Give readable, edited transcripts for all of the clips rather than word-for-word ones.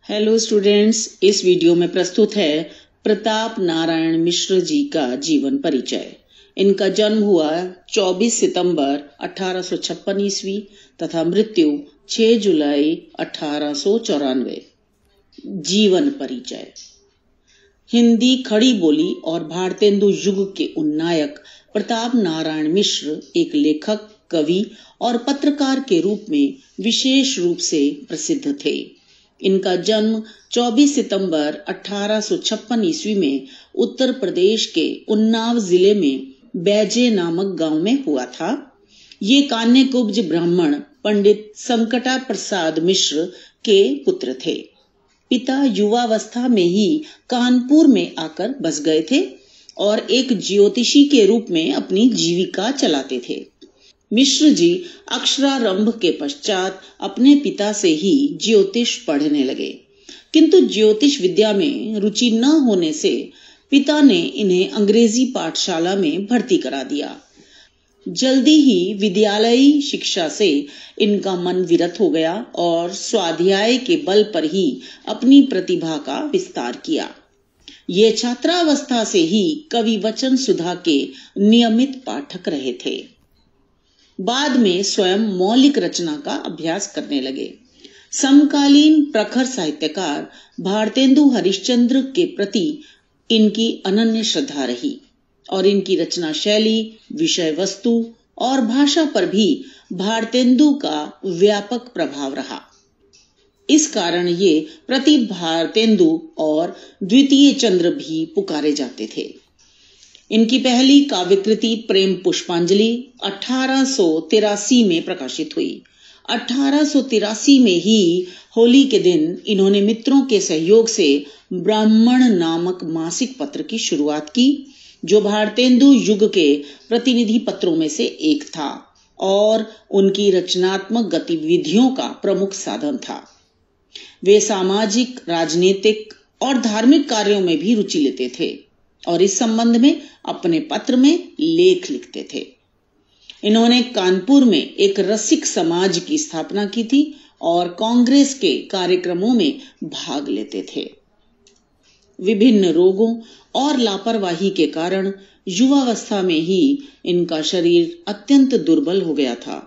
Hello students, इस video में प्रस्तुत है प्रताप नारायण मिश्र जी का जीवन परिचय। इनका जन्म हुआ 24 सितंबर 1856 ईस्वी तथा मृत्यु 6 जुलाई 1894। जीवन परिचय। हिंदी खड़ी बोली और भारतेंदु युग के उन्नायक प्रताप नारायण मिश्र एक लेखक, कवि और पत्रकार के रूप में विशेष रूप से प्रसिद्ध थे। इनका जन्म 24 सितंबर 1856 ईस्वी में उत्तर प्रदेश के उन्नाव जिले में बैजे नामक गांव में हुआ था। ये कान्यकुब्ज ब्राह्मण पंडित संकटा प्रसाद मिश्र के पुत्र थे। पिता युवावस्था में ही कानपुर में आकर बस गए थे और एक ज्योतिषी के रूप में अपनी जीविका चलाते थे। मिश्र जी अक्षरारंभ के पश्चात अपने पिता से ही ज्योतिष पढ़ने लगे, किंतु ज्योतिष विद्या में रुचि न होने से पिता ने इन्हें अंग्रेजी पाठशाला में भर्ती करा दिया। जल्दी ही विद्यालयी शिक्षा से इनका मन विरत हो गया और स्वाध्याय के बल पर ही अपनी प्रतिभा का विस्तार किया। ये छात्रावस्था से ही कवि वचन सुधा के नियमित पाठक रहे थे। बाद में स्वयं मौलिक रचना का अभ्यास करने लगे। समकालीन प्रखर साहित्यकार भारतेंदु हरिश्चंद्र के प्रति इनकी अनन्य श्रद्धा रही और इनकी रचना शैली, विषय वस्तु और भाषा पर भी भारतेंदु का व्यापक प्रभाव रहा। इस कारण ये प्रति भारतेंदु और द्वितीय चंद्र भी पुकारे जाते थे। इनकी पहली काव्यकृति प्रेम पुष्पांजलि 1883 में प्रकाशित हुई। 1883 में ही होली के दिन इन्होंने मित्रों के सहयोग से ब्राह्मण नामक मासिक पत्र की शुरुआत की, जो भारतेंदु युग के प्रतिनिधि पत्रों में से एक था और उनकी रचनात्मक गतिविधियों का प्रमुख साधन था। वे सामाजिक, राजनीतिक और धार्मिक कार्यों में भी रुचि लेते थे और इस संबंध में अपने पत्र में लेख लिखते थे। इन्होंने कानपुर में एक रसिक समाज की स्थापना की थी और कांग्रेस के कार्यक्रमों में भाग लेते थे। विभिन्न रोगों और लापरवाही के कारण युवावस्था में ही इनका शरीर अत्यंत दुर्बल हो गया था।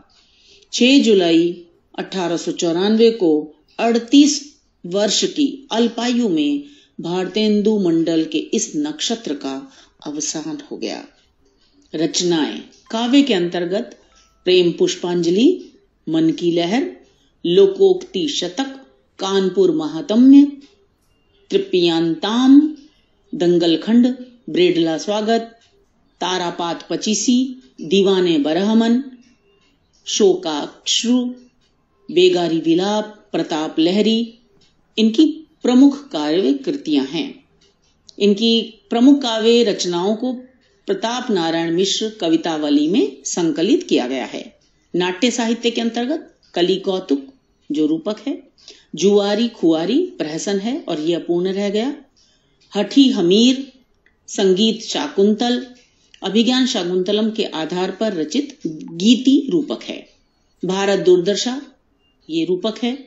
6 जुलाई 1894 को 38 वर्ष की अल्पायु में भारतेंदु मंडल के इस नक्षत्र का अवसान हो गया। रचनाएं। काव्य के अंतर्गत प्रेम पुष्पांजलि, मन की लहर, लोकोक्ति शतक, कानपुर महात्म्य, तृप्यंताम, दंगलखंड, ब्रेडला स्वागत, तारापात पचीसी, दीवाने बरहमन, शोकाश्रु, बेगारी विलाप, प्रताप लहरी इनकी प्रमुख काव्य कृतियां हैं। इनकी प्रमुख काव्य रचनाओं को प्रताप नारायण मिश्र कवितावली में संकलित किया गया है। नाट्य साहित्य के अंतर्गत कली कौतुक जो रूपक है, जुआरी खुआरी प्रहसन है और यह अपूर्ण रह गया, हठी हमीर, संगीत शाकुंतल, अभिज्ञान शाकुंतलम के आधार पर रचित गीति रूपक है, भारत दुर्दशा ये रूपक है,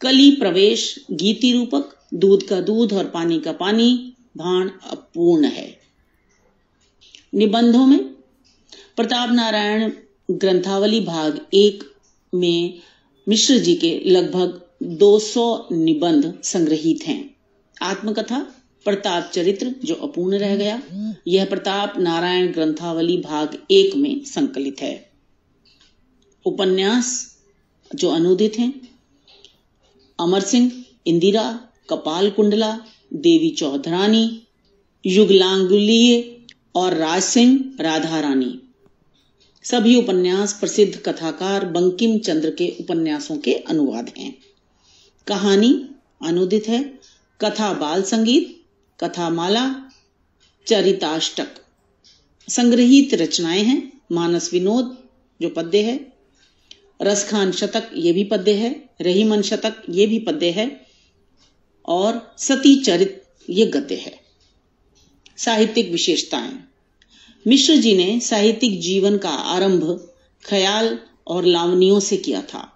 कली प्रवेश गीति रूपक, दूध का दूध और पानी का पानी भाण अपूर्ण है। निबंधों में प्रताप नारायण ग्रंथावली भाग 1 में मिश्र जी के लगभग 200 निबंध संग्रहित हैं। आत्मकथा प्रताप चरित्र जो अपूर्ण रह गया, यह प्रताप नारायण ग्रंथावली भाग 1 में संकलित है। उपन्यास जो अनुदित हैं, अमर सिंह, इंदिरा, कपाल कुंडला, देवी चौधरानी, युगलांगुलीय और राज सिंह, राधा रानी। सभी उपन्यास प्रसिद्ध कथाकार बंकिम चंद्र के उपन्यासों के अनुवाद हैं। कहानी अनुदित है, कथा बाल संगीत, कथामाला, चरिताष्टक। संग्रहित रचनाएं हैं मानस विनोद जो पद्य है, रसखान शतक ये भी पद्य है, रहीमन शतक ये भी पद्य है और सती चरित ये गद्य है। साहित्यिक विशेषताएं। मिश्र जी ने साहित्यिक जीवन का आरंभ ख्याल और लावनियों से किया था।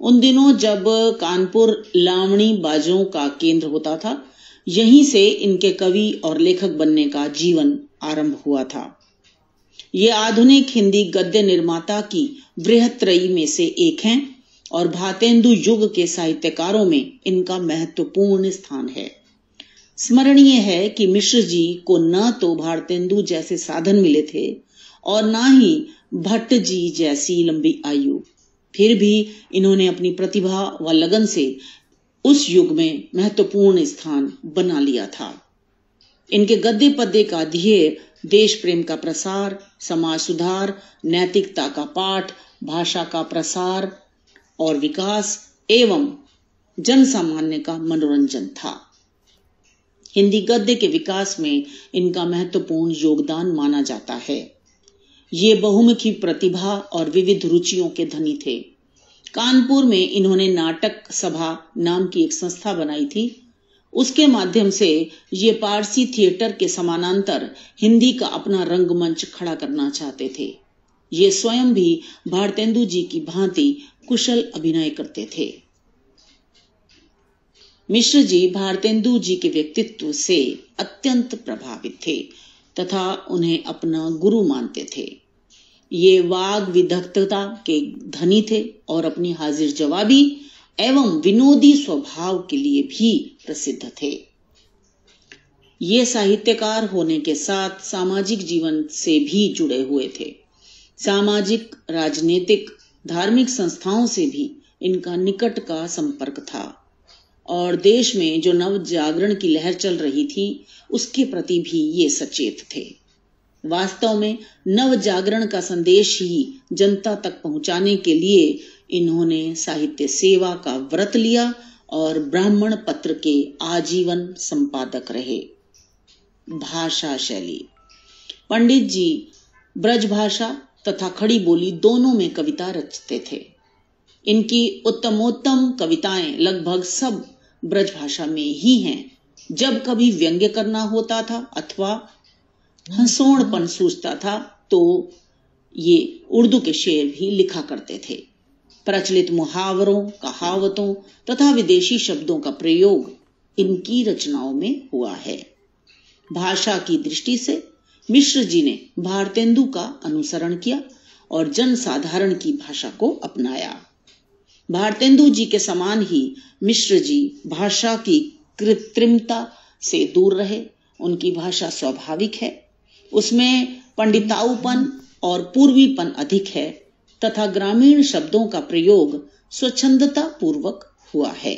उन दिनों जब कानपुर लावणी बाजों का केंद्र होता था, यहीं से इनके कवि और लेखक बनने का जीवन आरंभ हुआ था। ये आधुनिक हिंदी गद्य निर्माता की बृहत्त्रयी में से एक हैं और भारतेंदु युग के साहित्यकारों में इनका महत्वपूर्ण स्थान है। स्मरणीय है कि मिश्र जी को न तो भारतेंदु जैसे साधन मिले थे और न ही भट्ट जी जैसी लंबी आयु, फिर भी इन्होंने अपनी प्रतिभा व लगन से उस युग में महत्वपूर्ण स्थान बना लिया था। इनके गद्य पद्य का ध्येय देश प्रेम का प्रसार, समाज सुधार, नैतिकता का पाठ, भाषा का प्रसार और विकास एवं जन सामान्य का मनोरंजन था। हिंदी गद्य के विकास में इनका महत्वपूर्ण योगदान माना जाता है। ये बहुमुखी प्रतिभा और विविध रुचियों के धनी थे। कानपुर में इन्होंने नाटक सभा नाम की एक संस्था बनाई थी। उसके माध्यम से ये पारसी थिएटर के समानांतर हिंदी का अपना रंगमंच खड़ा करना चाहते थे। ये स्वयं भी भारतेंदु जी की भांति कुशल अभिनय करते थे। मिश्र जी भारतेंदु जी के व्यक्तित्व से अत्यंत प्रभावित थे तथा उन्हें अपना गुरु मानते थे। ये वाग विदग्धता के धनी थे और अपनी हाजिर जवाबी एवं विनोदी स्वभाव के लिए भी प्रसिद्ध थे। ये साहित्यकार होने के साथ सामाजिक जीवन से भी जुड़े हुए थे। सामाजिक, राजनीतिक, धार्मिक संस्थाओं से भी इनका निकट का संपर्क था और देश में जो नव जागरण की लहर चल रही थी उसके प्रति भी ये सचेत थे। वास्तव में नव जागरण का संदेश ही जनता तक पहुंचाने के लिए इन्होंने साहित्य सेवा का व्रत लिया और ब्राह्मण पत्र के आजीवन संपादक रहे। भाषा शैली, पंडित जी ब्रज भाषा तथा खड़ी बोली दोनों में कविता रचते थे। इनकी उत्तमोत्तम कविताएं लगभग सब ब्रज भाषा में ही हैं। जब कभी व्यंग्य करना होता था अथवा हंसोड़पन सूझता था तो ये उर्दू के शेर भी लिखा करते थे। प्रचलित मुहावरों, कहावतों तथा विदेशी शब्दों का प्रयोग इनकी रचनाओं में हुआ है। भाषा की दृष्टि से मिश्र जी ने भारतेंदु का अनुसरण किया और जनसाधारण की भाषा को अपनाया। भारतेंदु जी के समान ही मिश्र जी भाषा की कृत्रिमता से दूर रहे। उनकी भाषा स्वाभाविक है, उसमें पंडिताऊपन और पूर्वीपन अधिक है तथा ग्रामीण शब्दों का प्रयोग स्वच्छंदता पूर्वक हुआ है।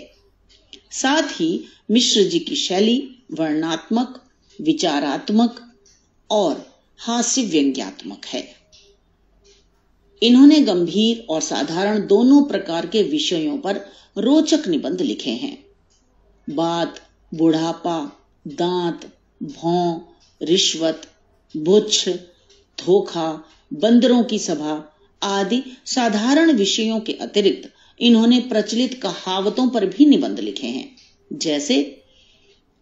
साथ ही मिश्र जी की शैली वर्णनात्मक, विचारात्मक और हास्य व्यंग्यात्मक है। इन्होंने गंभीर और साधारण दोनों प्रकार के विषयों पर रोचक निबंध लिखे हैं। बात, बुढ़ापा, दांत, भौं, रिश्वत, बुच्छ, धोखा, बंदरों की सभा आदि साधारण विषयों के अतिरिक्त इन्होंने प्रचलित कहावतों पर भी निबंध लिखे हैं, जैसे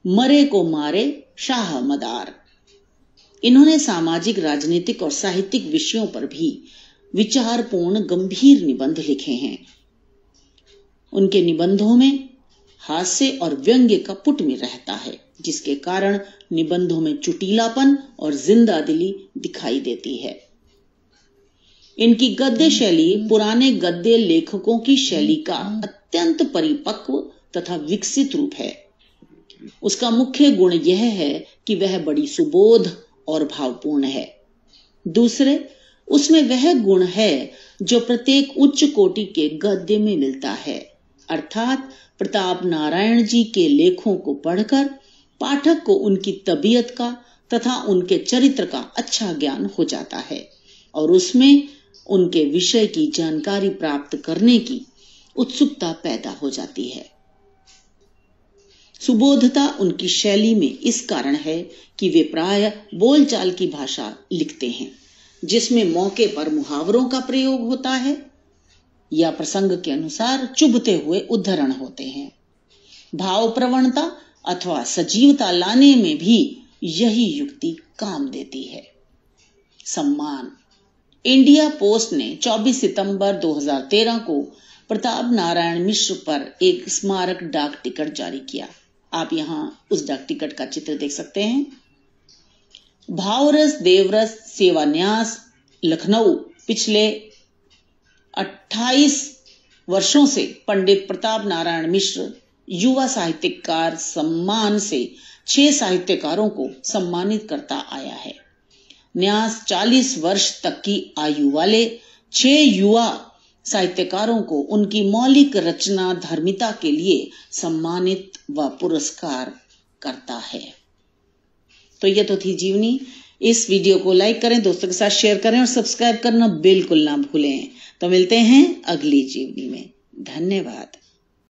मरे को मारे शाह मदार। इन्होंने सामाजिक, राजनीतिक और साहित्यिक विषयों पर भी विचारपूर्ण गंभीर निबंध लिखे हैं। उनके निबंधों में हास्य और व्यंग्य का पुटमी रहता है, जिसके कारण निबंधों में चुटीलापन और जिंदा दिली दिखाई देती है। इनकी गद्य शैली पुराने गद्य लेखकों की शैली का अत्यंत परिपक्व तथा विकसित रूप है। उसका मुख्य गुण यह है कि वह बड़ी सुबोध और भावपूर्ण है। दूसरे, उसमें वह गुण है जो प्रत्येक उच्च कोटि के गद्य में मिलता है, अर्थात प्रताप नारायण जी के लेखों को पढ़कर पाठक को उनकी तबीयत का तथा उनके चरित्र का अच्छा ज्ञान हो जाता है और उसमें उनके विषय की जानकारी प्राप्त करने की उत्सुकता पैदा हो जाती है। सुबोधता उनकी शैली में इस कारण है कि वे प्रायः बोलचाल की भाषा लिखते हैं, जिसमें मौके पर मुहावरों का प्रयोग होता है या प्रसंग के अनुसार चुभते हुए उद्धरण होते हैं। भाव प्रवणता अथवा सजीवता लाने में भी यही युक्ति काम देती है। सम्मान, इंडिया पोस्ट ने 24 सितंबर 2013 को प्रताप नारायण मिश्र पर एक स्मारक डाक टिकट जारी किया। आप यहाँ उस डाक टिकट का चित्र देख सकते हैं। भावरस देवरस सेवान्यास लखनऊ पिछले 28 वर्षों से पंडित प्रताप नारायण मिश्र युवा साहित्यकार सम्मान से 6 साहित्यकारों को सम्मानित करता आया है। न्यास 40 वर्ष तक की आयु वाले 6 युवा साहित्यकारों को उनकी मौलिक रचना धर्मिता के लिए सम्मानित व पुरस्कार करता है। तो यह तो थी जीवनी। इस वीडियो को लाइक करें, दोस्तों के साथ शेयर करें और सब्सक्राइब करना बिल्कुल ना भूलें। तो मिलते हैं अगली जीवनी में। धन्यवाद।